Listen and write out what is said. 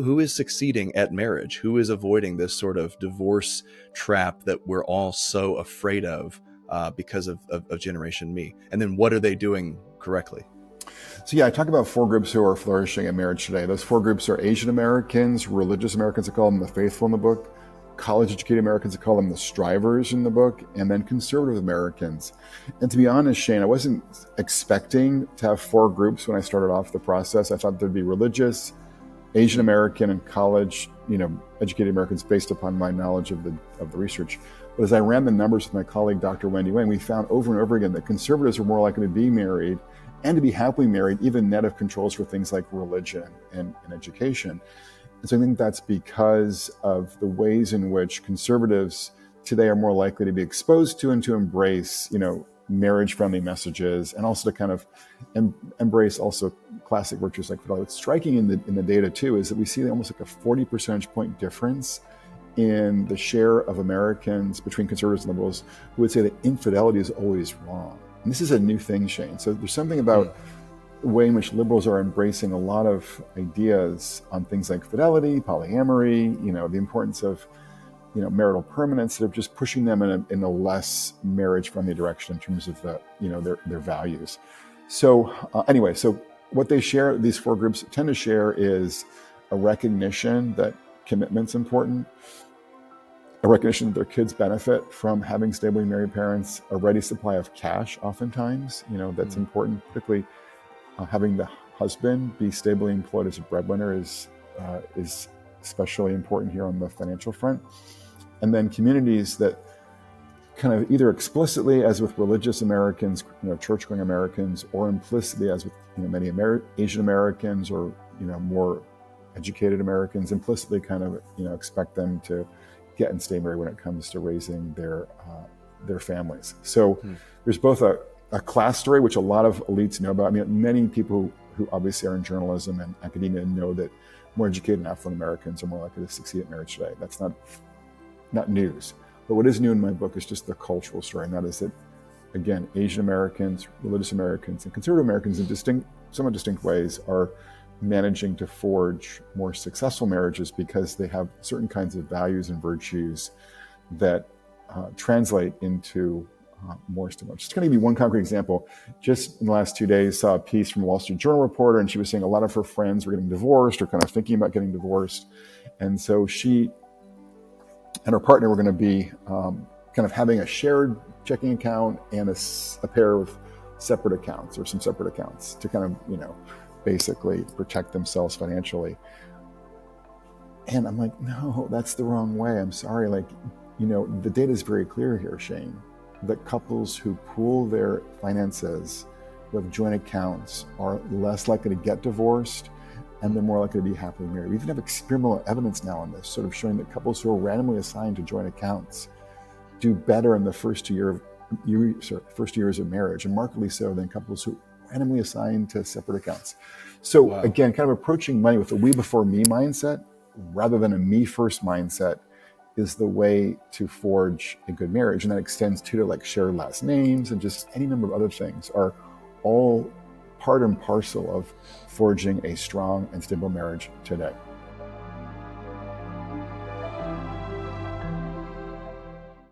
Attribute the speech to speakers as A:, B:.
A: who is succeeding at marriage? Who is avoiding this sort of divorce trap that we're all so afraid of because of Generation Me? And then what are they doing correctly?
B: So yeah, I talk about 4 groups who are flourishing in marriage today. Those 4 groups are Asian Americans, religious Americans, I call them the faithful in the book, college-educated Americans, I call them the strivers in the book, and then conservative Americans. And to be honest, Shane, I wasn't expecting to have 4 groups when I started off the process. I thought there'd be religious, Asian American, and college, educated Americans based upon my knowledge of the research. But as I ran the numbers with my colleague, Dr. Wendy Wang, we found over and over again that conservatives are more likely to be married and to be happily married, even net of controls for things like religion and education. And so I think that's because of the ways in which conservatives today are more likely to be exposed to and to embrace, marriage-friendly messages, and also to kind of embrace also classic virtues like fidelity. What's striking in the data too is that we see almost like a 40 percentage point difference in the share of Americans between conservatives and liberals who would say that infidelity is always wrong. And this is a new thing, Shane. So there's something about the way in which liberals are embracing a lot of ideas on things like fidelity, polyamory, the importance of, marital permanence, that are just pushing them in a less marriage-friendly direction in terms of their values. So anyway, so what they share, these 4 groups tend to share, is a recognition that commitment's important, a recognition that their kids benefit from having stably married parents, a ready supply of cash oftentimes, that's important, particularly having the husband be stably employed as a breadwinner is especially important here on the financial front. And then communities that kind of either explicitly, as with religious Americans, church-going Americans, or implicitly, as with many Asian Americans or more educated Americans, implicitly kind of expect them to get and stay married when it comes to raising their families. So there's both a class story, which a lot of elites know about. I mean, many people who obviously are in journalism and academia know that more educated and affluent Americans are more likely to succeed at marriage today. That's not news. But what is new in my book is just the cultural story, and that is that, again, Asian Americans, religious Americans, and conservative Americans in somewhat distinct ways are managing to forge more successful marriages because they have certain kinds of values and virtues that translate into more stimulus. Just going to give you one concrete example. Just in the last 2 days, saw a piece from a Wall Street Journal reporter, and she was saying a lot of her friends were getting divorced or kind of thinking about getting divorced. And so she and her partner were going to be kind of having a shared checking account and a pair of separate accounts, or some separate accounts, to kind of, basically protect themselves financially. And I'm like, no, that's the wrong way. I'm sorry. The data is very clear here, Shane, that couples who pool their finances with joint accounts are less likely to get divorced, and they're more likely to be happily married. We even have experimental evidence now on this, sort of showing that couples who are randomly assigned to joint accounts do better in the first 2 years of marriage, and markedly so than couples who randomly assigned to separate accounts. So Again, kind of approaching money with a we before me mindset rather than a me first mindset is the way to forge a good marriage. And that extends to like shared last names and just any number of other things are all part and parcel of forging a strong and stable marriage today.